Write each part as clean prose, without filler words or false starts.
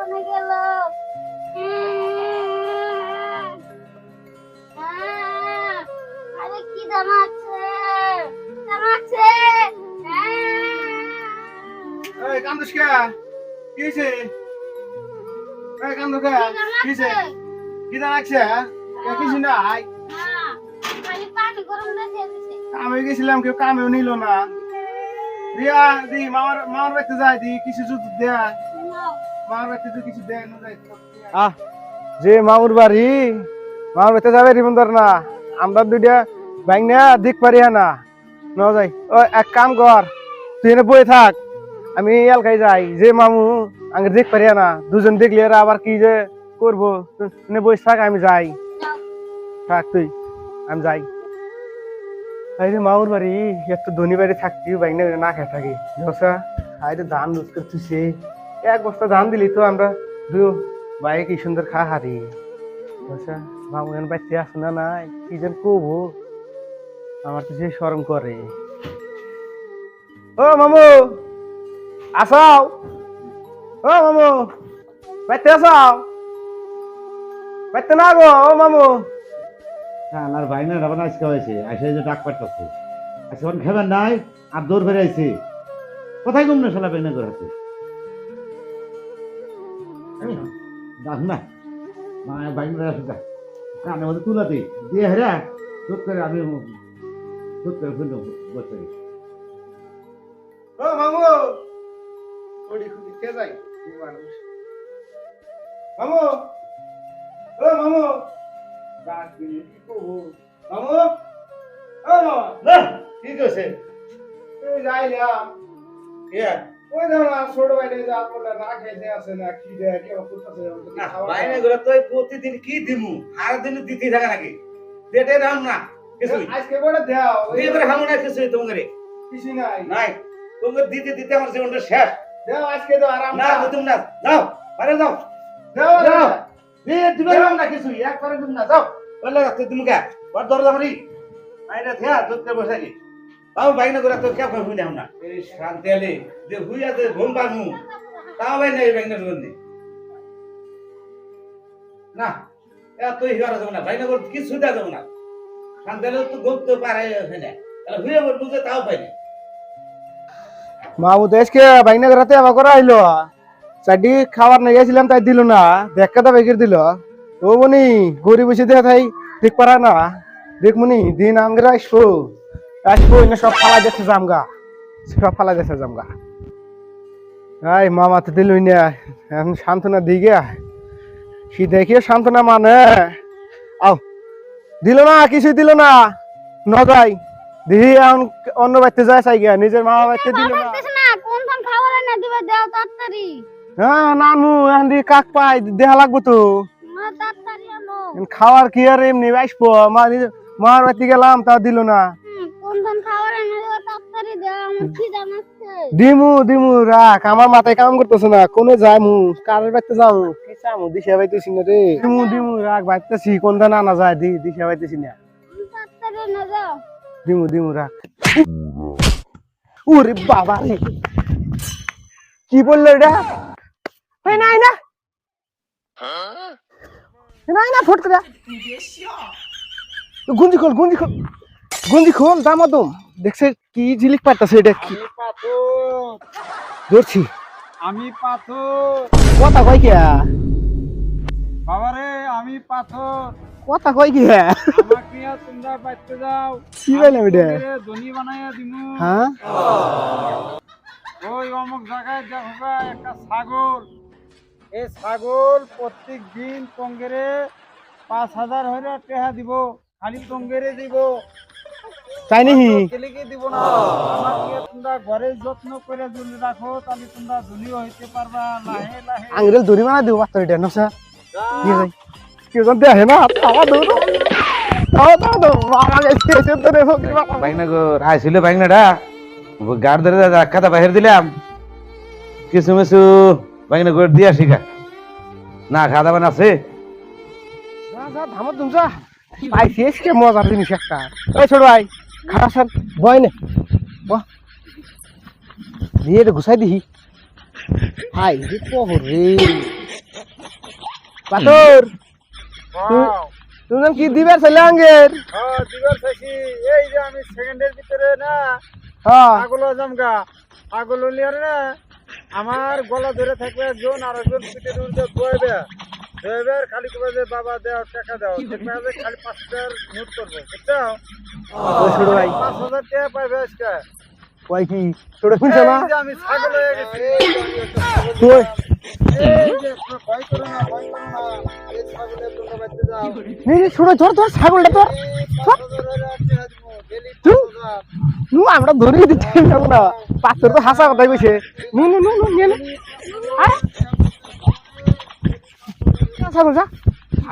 কোনে গেল? আরে কি জানাচ্ছে? জানাচ্ছে? এই কান্দুস কে? কি হইছে? এই কান্দু কে? কি হইছে? কি জানাচ্ছে? কিছু নাই। খালি পানি গরম দিয়ে দিছে। কামে গেছিলাম, কেউ কামেও নিল না। রিয়া দি মামার বাড়িতে যায়, দি কিছু জুতো দেয়। মামার বাড়িতে যদি কিছু দেয় না যায়। যে মামুর বাড়ি, মামার বাড়িতে যাবে রিমন্দার না। আমরা দুইটা ব্যাংক নিয়ে দিক পারি না ন যাই। ও এক কাম কর, তুই এনে বই থাক, আমি এলাকায় যাই। যে মামু আগে দেখ পারি না, দুজন দেখলে এরা আবার কি যে করবো। তুই বই থাক, আমি যাই। থাক তুই, আমি যাই। আরে মামুর বাড়ি এত ধনী বাড়ি থাকতি বাইক না খেয়ে থাকি ধসা। আরে ধান লুজ করতেছে, এক বস্তা ধান দিলি তো আমরা দু ভাই কি সুন্দর খা হারি ধসা। মামু এখন বাচ্চা আছে না নাই কি যেন কবো, আমার তো সেই শরম করে। ও মামু আসাও, ও মামু বাচ্চা আসাও, বাচ্চা না গো। ও মামু হ্যাঁ আর ভাই না রাবান আজকে হয়েছে আইসে যে ডাক পাঠাচ্ছে আজকে এখন খাবেন নাই আর দৌড় ফেরে আইছে কোথায় ঘুম না শালা বেগনা করে হাতে ডাক না মা বাইক না আসুক কানে মধ্যে তুলাতে দিয়ে হেরা দুধ করে আমি দুধ করে ফেলবো বসে ও মামু ওডি খুদি কে যাই এই মানুষ। মামু ও মামু ডাক দিলি কি কবো। মামু ও মামা না কি কইছে এই যাইলাম। কে ওই দাও না ছোট ভাইটা যে আপনারা না খাইতে আছে না কি দেয় কি করতেছে না বাইরে করে তো প্রতিদিন কি দিমু আর দিন দিতে থাকা নাকি দেটে দাম না কিছু আজকে বড় দাও দিয়ে করে হামু না কিছু তোমারে কিছু নাই নাই তোমার দিতে দিতে আমার জীবনটা শেষ দাও আজকে তো আরাম না তুমি না যাও আরে যাও দাও যাও দিয়ে দিবে না কিছু একবারে তুমি না যাও বললে রাখতে তুমি কে বড় দরজা মারি আইনা থিয়া দুধ করে বসে কি তাও বাইনা করে তো কে কই না না এই শান্তি আলে যে হুইয়া যে ঘুম পামু তাও বাইনা এই বাইনা বন্দি না এত হিয়ার যাব না বাইনা করে কিছু দেয়া যাব না শান্তি আলে তো গলতে পারে না তাহলে হুইয়া বল বুঝে তাও পাইনি মামু দেশকে বাইনা রাতে আবার করা আইলো চাডি খাবার নিয়ে গেছিলাম তাই দিল না দেখা দা বেগির দিল। ও মনি গরিব বসে দেখা তাই ঠিক পারা না দেখ মনি দিন আমগরা আসবো আসবো এনে সব ফালা দেখে জামগা, সব ফালা দেখে জামগা। এই মামা তো দিলই না এখন সান্ত্বনা দিকে সে দেখিয়ে সান্ত্বনা মানে আও দিল না কিছুই দিল না ন যাই দিহি এখন অন্য বাড়িতে যায় চাই গিয়া নিজের মামা বাড়িতে দিল না। না কোন কোন খাবার এনে দিবে দাও তাড়াতাড়ি। হ্যাঁ নানু এখন দিয়ে কাক পাই দেহা লাগবো তো না তাড়াতাড়ি আনো। খাওয়ার কি আর এমনি আসবো মার বাড়িতে গেলাম তা দিল না। কোন কোন খাবার এনে দিবে তাড়াতাড়ি দাও আমার কি জানাচ্ছে। দিমু দিমু রাখ আমার মাথায় কাম করতেছে না কোনে যাইমু কারের বাড়িতে যামু কি চামু দিশা পাইতেছি না রে। দিমু দিমু রাখ বাইতেছি কোন দান আনা যায় দিশা পাইতেছি না। তাড়াতাড়ি এনে দাও। দিমু দিমু রাখ। ওরে বাবা রে কি বললো এটা নাই না নাই না ফট করে গুঞ্জি খোল গুঞ্জি খোল গুঞ্জি খোল দামাদম দেখছে কি ঝিলিক পাইতাছে এটা কি ধরছি আমি পাথর কথা কই কি বাবারে আমি পাথর কথা কই কি আমাকে আর তোমরা বাইতে যাও কি বললাম এটা ধনী বানাইয়া দিমু হ্যাঁ ওই অমুক জায়গায় দেখো একটা ছাগল এই ছাগল প্রত্যেক দিন টঙ্গেরে 5,000 হইরা টাকা দিব খালি টঙ্গেরে দিব তাই নাকি কেলিকে দিব না আমাকে তোমরা ঘরে যত্ন করে যদি রাখো তাহলে তোমরা ধনী হইতে পারবা লাহে লাহে আঙ্গুল দড়ি বানা দিব বাচ্চা এটা নসা কি ভাই কেউ জানতে আসে না তাও দৌড়ো তাও মারা গেছে এসে তো রে বাইনা গো আইছিল বাইনাটা গাড় ধরে রাখাটা বাহির দিলাম কিছু মিছু বাইনা করে দিয়া শিখা না খাওয়া দাওয়া আছে যা যা ধামত দুমসা পাইছি এসকে মজার জিনিস একটা ওই ছোট ভাই খারাপ স্যার ভয় নে বাহ দিয়ে ঘুষাই দিহি হাই রে পহর রে পাথর হ্যাঁ তুমি কি দিবার ছেলে আঙ্গের হ্যাঁ দিবার চাইছি এই যে আমি সেকেন্ডের ভিতরে না হ্যাঁ পাগল জমগা পাগল লিয়ার না আমার গলা ধরে থাকবে একজন আর একজন পিঠের উঠে বইবে বইবে খালি কবে যে বাবা দেও টাকা দাও দেখবে যে খালি 5,000 নোট করবো বুঝছো ছোট ভাই 5,000 টাকা পাইবে আজকে কই কি ছোট শুনছ না এই যে আমি ছাগল হয়ে গেছি তুই এই যে ভয় করো না এই ছাগলের তোমরা বাচ্চা যাও নে ছোট ধর ধর ছাগলটা ধর এই 5,000 টাকা দিব ডেলি তুই? 5,000 নু আমরা ধরে দিতে যাবো না পাথর তো হাসা কথা কইছে নু নু নু নু নে আরে ছাগল যা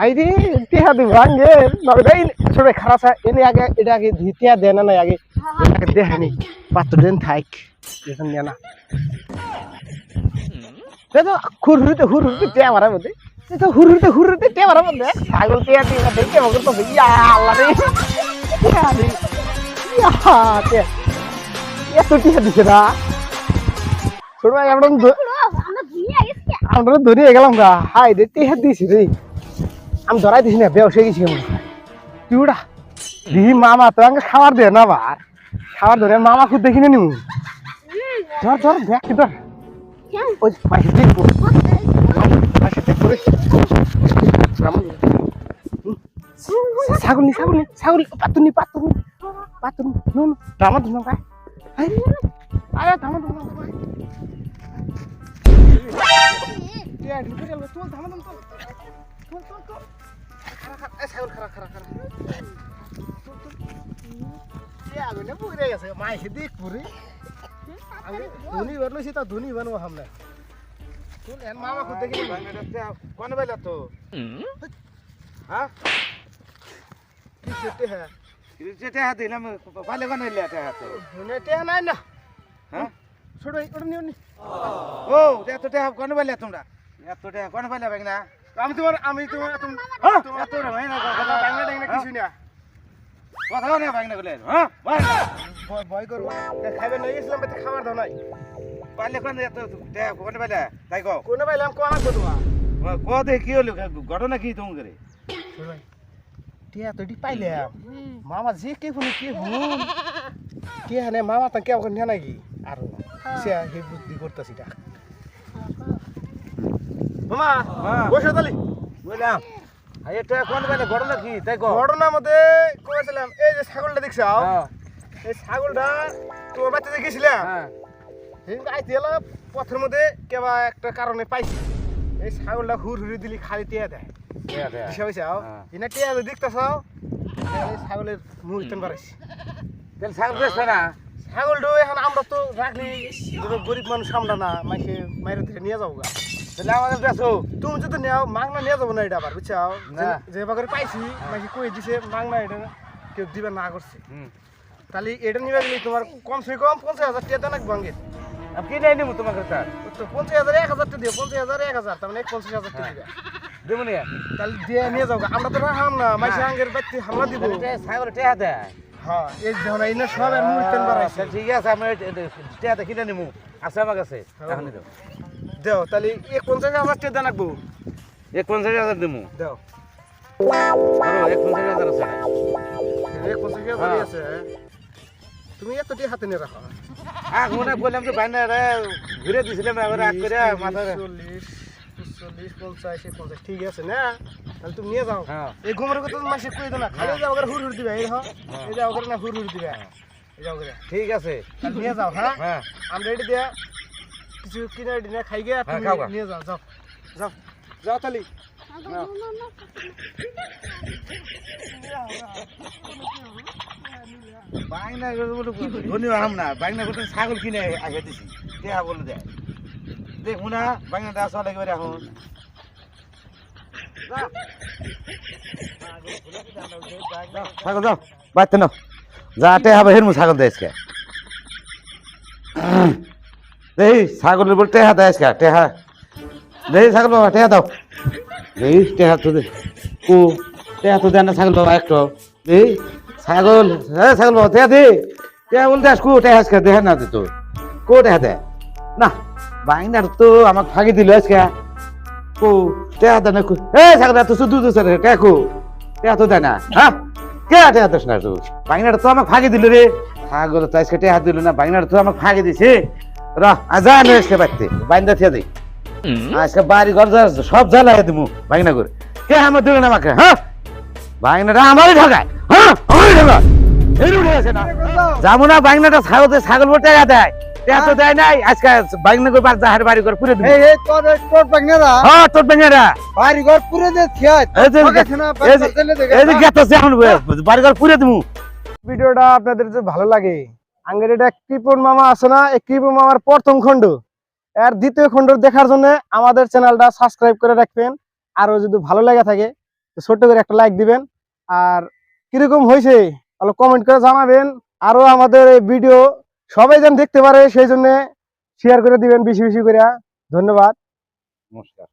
আইরে টিয়া দি ভাঙ্গে নগদাই ছোট খারাপ এনে আগে এটা আগে ধিতিয়া দেনা না আগে আগে দেখানি পাথর দেন থাক এখন নেনা তো হুরহুরিতে টিয়া মারা মধ্যে তো হুরহুরিতে টিয়া মারা মধ্যে ছাগল টিয়া দি দেখে মগর তো ইয়া আল্লাহ রে ইয়া রে ইয়া তে এত টিয়া দিছে না ছোট ভাই আমরা আমরা দুনিয়া গেছি আমরা ধরে গেলাম গা হাই রে টিয়া দিছি রে আমি ধরাই দিছি না বেউসে গেছি আমি তুইটা দিহি মামা তো আমাকে খাবার দে না বার খাবার ধরে মামা খুদ দেখি না নিমু ধর ধর দেখ কি ধর ওই মাইকে দেখবো মাইকে দেখবো রে ছাগল নি পাতুনি নুন দামা দুন ভাই আরে দামা দুন ভাই টিয়া ঢুকে গেল চল দামা দুন চল খারা এই ছাগল খারা টিয়া আগুনে পুড়ে গেছে মাইকে দেখ পুরি আমি ধুনি বেরলছি তা ধুনি বানবো হামনে তুই এন মামা খুদ দেখি কোন বেলা তো হ্যাঁ কি সেটে হ্যাঁ যেটা হাতে দিলাম ভালো কোন হইলে এটা হাতে হুনে টিয়া নাই না হ্যাঁ ছোট ওটা নিও নি ও এত টাকা কোন বেলা তোমরা এত টাকা কোন বেলা ভাই না আমি তোমার তুমি হ্যাঁ এত ভাই না কথা ডাঙ্গা ডাঙ্গা কিছু না কথা না ভাই না বলে হ্যাঁ ভাই ভয় করবো খাইবে নিয়ে গেছিলাম বেতে খাবার দাও নাই পারলে কোন এত টাকা কোন বেলা তাই কও কোন পাইলাম কোয়া লাগবে তোমার ক দে কি হলো ঘটনা কি তোমার করে টিয়া তো ডি পাইলাম মামা যে কে ফোন কে হুন কে হানে মামা তা কেউ নিয়া নাকি আর সে হে বুদ্ধি করতেছি টা মামা হ্যাঁ। বসে তালি বললাম এটা কোন বেলা ঘটনা কি তাই কও ঘটনার মধ্যে করেছিলাম এই যে ছাগলটা দেখছাও হ্যাঁ এই ছাগলটা তোমার বাচ্চাতে গেছিলাম হ্যাঁ সেদিন আইতে এলাম পথের মধ্যে কেবা একটা কারণে পাইছি এই ছাগলটা হুড়ি দিলি খালি টিয়া দেয় হিসাব হইছাও হ্যাঁ। এনে টিয়া দেখতেছাও এই ছাগলের মুখ ইতেন বাড়াইছি তাহলে ছাগল বেশ না ছাগলটা এখন আমরা তো রাখলি যদি গরিব মানুষ আমরা না মাইকে মাইরে থেকে নিয়ে যাবো গা তাহলে আমাদের বেশো তুমি যদি নেও মাংনা নিয়ে যাবো না এটা আবার বুঝছাও না। যে বাগরে পাইছি মাইকে কই দিছে মাংনা এটা কেউ দিবে না করছে তাহলে এটা নিবে গেলে তোমার কমসে কম 50,000 টাকা দেন লাগবে আঙ্গের আমি কি নাই নিব তোমার কাছে তো 50,000 1,000 টাকা দিও 50,000 1,000 তার মানে 50,000 টাকা দিবে দেবো নি তাহলে দিয়ে নিয়ে যাও গা। আমরা তো রাখাম না মাইসে আঙ্গের বাড়তে হামলা দিব ছাগল টেহা দেয় হ্যাঁ এই দেখো না ইনা সব মুখ ইতেন বাড়াইছে ঠিক আছে আমি টেহা কিনে নিবো আছে আমার কাছে এখন দেবো দেও তাহলে 50,000 টাকা দেন লাগবো 50,000 দেবো দেও আরো 50,000 আছে 50,000 আছে তুমি এত টাকা হাতে নিয়ে রাখো মনে বললাম তো ভাই না রে ঘুরে দিছিলাম এবার রাগ করে মাথায় 40 45 50 ঠিক আছে না তাহলে তুমি নিয়ে যাও হ্যাঁ এই ঘুমের কথা তো মাসে কই দাও না খালি যাও করে হুড় দিবে এই হ্যাঁ এই যাও করে না হুড় দিবে এই যাও করে ঠিক আছে তাহলে নিয়ে যাও হ্যাঁ হ্যাঁ আমরা এটি দিয়া কিছু কিনে ডিনে খাই গিয়ে হ্যাঁ, তুমি খাও গা। নিয়ে যাও যাও যাও যাও তাহলে বাইনা ধনী হাম না বাইনা করতে ছাগল কিনে আগে দিছি টেহা বলে দেয় দেখুন না বাইনাটা আসলে একেবারে এখন ছাগল যাও বাড়তে নাও যা টেহা হবে হেরমু ছাগল দেয় আজকে দেই ছাগলের বল টেহা দেয় আজকে টেহা দেই ছাগল বাবা টেহা দাও দেই টেহা তো দে কো টেহা তো দেয় না ছাগল বাবা একটু দেই ছাগল হ্যাঁ ছাগল বাবা টেহা দে টেহা বলতে আস কো টেহা আজকে দেহ না দে তো কো টেহা দেয় না বাইনার তো আমাকে ফাঁকি দিল আজকে কো টেয়া দেয় না কো এ ছাগল এত শুধু তো স্যার টেয়া কো টেয়া তো দেয় না হ্যাঁ কে টেয়া দিস না তুই বাইনাটা তো আমাকে ফাঁকি দিল রে ছাগল তো আজকে টেয়া দিল না বাইনাটা তো আমাকে ফাঁকি দিছে রা আজা নিয়ে আসতে পারতে বাইন্দা থিয়া দেই আজকে বাড়ি ঘর সব জ্বালাই দিমু বাইনা করে কে আমার দিল না আমাকে হ্যাঁ বাইনাটা আমারই ঢাকায় হ্যাঁ আমারই ঢাকা এই উঠে আছে না যাবো না বাইনাটা ছাগল বলে টাকা দেয় টাকা তো দেয় নাই আজকে বাইনা করে বাদ জাহার বাড়ি ঘর পুরে দিবি এই এই তোর বাঙ্গারা হ্যাঁ তোর বেঙ্গারা বাড়ি ঘর পুরে দে থিয়া এই যে এই যে গেত আছে এখন বাড়ি ঘর পুরে দিমু ভিডিওটা আপনাদের যদি ভালো লাগে আঙ্গের এটা কৃপন মামা আছে না, এই কৃপন মামার প্রথম খণ্ড এর দ্বিতীয় খণ্ড দেখার জন্য আমাদের চ্যানেলটা সাবস্ক্রাইব করে রাখবেন। আর যদি ভালো লাগে থাকে তো ছোট্ট করে একটা লাইক দিবেন, আর কিরকম হয়েছে তাহলে কমেন্ট করে জানাবেন। আরো আমাদের এই ভিডিও সবাই যেন দেখতে পারে সেই জন্য শেয়ার করে দিবেন বেশি বেশি করে। ধন্যবাদ, নমস্কার।